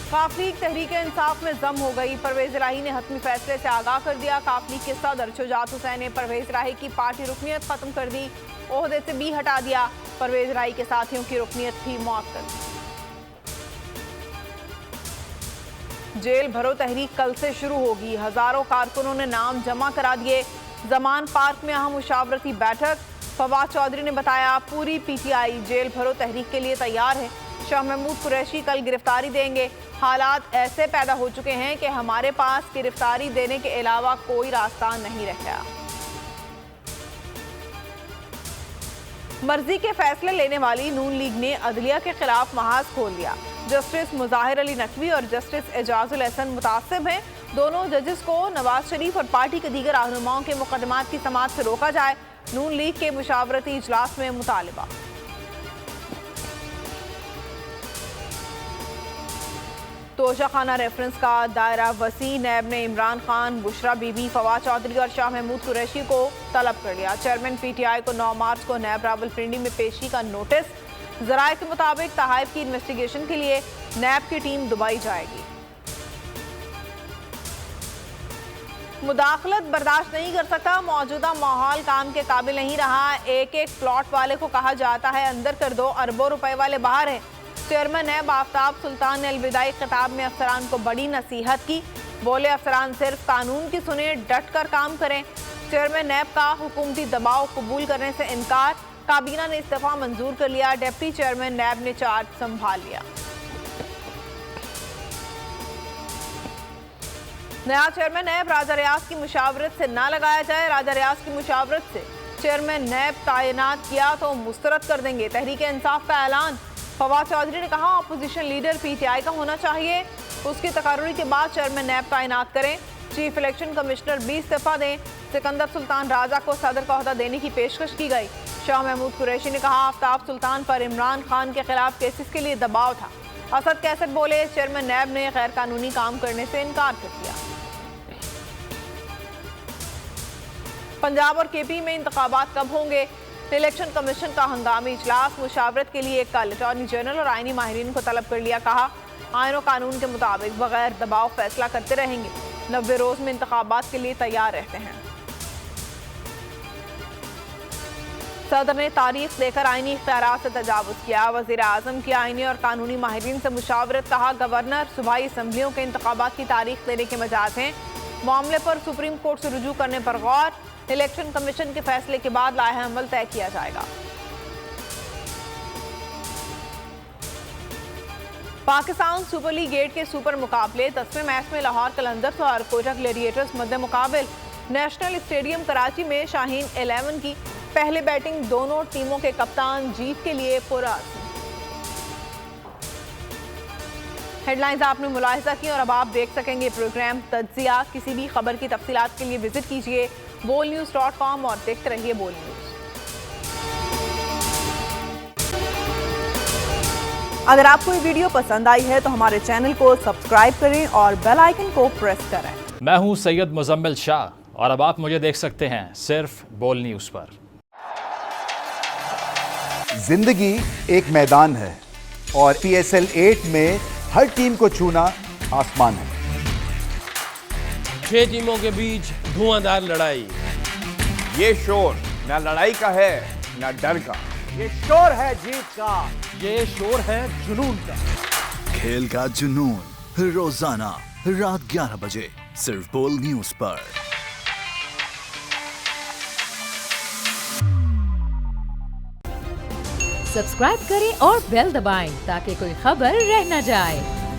काफ league Tehreek Insaf में जम हो गई। परवेज इलाही ने हतमी फैसले से आगाह कर दिया। काफ लीग के सदर शुजात हुसैन ने परवेज इलाही की पार्टी रुकनियत खत्म कर दी, ओहदे से भी हटा दिया। परवेज इलाही के साथियों की रुकनियत भी मुअत्तल। जेल भरो तहरीक कल से शुरू होगी। हजारों कारकुनों ने नाम जमा करा दिए। जमान पार्क में अहम मुशावरती बैठक। फवाद चौधरी ने बताया पूरी पीटीआई जेल भरो तहरीक के लिए तैयार है। शाह महमूद कुरैशी कल गिरफ्तारी देंगे। हालात ऐसे पैदा हो चुके हैं कि हमारे पास गिरफ्तारी देने के अलावा कोई रास्ता नहीं रह गया। मर्जी के फैसले लेने वाली नून लीग ने अदलिया के खिलाफ महाज खोल दिया। जस्टिस मुजाहिर अली नकवी और जस्टिस एजाजुल हसन मुतासिब हैं। दोनों जजेस को नवाज शरीफ और पार्टी के दीगर रहनुमाओं के मुकदमात की समाअत से रोका जाए। नून लीग के मुशावरती इजलास में मुतालिबा। तोशाखाना रेफरेंस का दायरा वसी। नैब ने इमरान खान, बुशरा बीबी, फवाद चौधरी और शाह महमूद कुरैशी को तलब कर लिया। चेयरमैन पीटीआई को 9 मार्च को नैब रावलपिंडी में पेशी का नोटिस। जराये के मुताबिक तहाइफ की इन्वेस्टिगेशन के लिए नैब की टीम दुबई जाएगी। मुदाखलत बर्दाश्त नहीं कर सकता। मौजूदा माहौल काम के काबिल नहीं रहा। एक एक प्लॉट वाले को कहा जाता है अंदर कर दो, अरबों रुपए वाले बाहर हैं। चेयरमैन नैब आफ्ताब सुल्तान ने अलविदाई खिताब में अफसरान को बड़ी नसीहत की। बोले अफसरान सिर्फ कानून की सुने, डट कर काम करें। चेयरमैन नैब का हुकूमती दबाव कबूल करने से इनकार। काबीना ने इस्तीफा मंजूर कर लिया। डिप्टी चेयरमैन नैब ने चार्ज संभाल लिया। नया चेयरमैन नैब राजा रियाज की मुशावरत से ना लगाया जाए। राजा रियाज की मुशावरत से चेयरमैन नैब तैनात किया तो मुस्तरद कर देंगे। तहरीक इंसाफ का ऐलान। फवाद चौधरी ने कहा अपोजिशन लीडर पीटीआई का होना चाहिए। उसकी तकर्री के बाद चेयरमैन नैब तैनात करें। चीफ इलेक्शन कमिश्नर भी इस्तीफा दें। सिकंदर सुल्तान राजा को सदर का ओहदा देने की पेशकश की गई। शाह महमूद कुरैशी ने कहा आफ्ताब सुल्तान पर इमरान खान के खिलाफ केसेस के लिए दबाव था। असद कैसर बोले चेयरमैन नैब ने गैर कानूनी काम करने से इनकार कर दिया। पंजाब और केपी में इंतखाबात कब होंगे? इलेक्शन कमीशन का हंगामी इजलास। मुशावरत के लिए कल अटॉर्नी जनरल और आईनी माहिरीन को तलब कर लिया। कहा आईन और कानून के मुताबिक बगैर दबाव फैसला करते रहेंगे। 90 रोज में इंतखाबात के लिए तैयार रहते हैं। सदर ने तारीख देकर आईनी इख्तियारात से तजावुज किया। वज़ीर आज़म की आईनी और कानूनी माहिरीन से मुशावरत। कहा गवर्नर सूबाई असम्बलियों के इंतखाबात की तारीख देने के मजाज हैं। मामले पर सुप्रीम कोर्ट से रुजू करने पर गौर। इलेक्शन कमीशन के फैसले के बाद लाहे अमल तय किया जाएगा। पाकिस्तान सुपर लीग 8 के सुपर मुकाबले 10वें मैच में लाहौर कलंदर्स और कोयटा ग्लैडिएटर्स मध्य मुकाबिल। नेशनल स्टेडियम कराची में शाहीन 11 की पहले बैटिंग। दोनों टीमों के कप्तान जीत के लिए पुरअज़्म। हेडलाइंस आपने मुलाहिजा की और अब आप देख सकेंगे प्रोग्राम तज्जिया। किसी भी खबर की तफसीलात के लिए विजिट कीजिए bolnews.com और देखते रहिए बोल न्यूज। अगर आपको ये वीडियो पसंद आई है तो हमारे चैनल को सब्सक्राइब करें और बेल आइकन को प्रेस करें। मैं हूं सैयद मुजम्मिल शाह और अब आप मुझे देख सकते हैं सिर्फ बोल न्यूज पर। जिंदगी एक मैदान है और PSL 8 में हर टीम को छूना आसमान है। 6 टीमों के बीच धुआंधार लड़ाई। ये शोर ना लड़ाई का है ना डर का। ये शोर है जीत का। ये शोर है जुनून का। खेल का जुनून रोजाना रात 11 बजे सिर्फ बोल न्यूज पर। सब्सक्राइब करें और बेल दबाएं ताकि कोई खबर रह न जाए।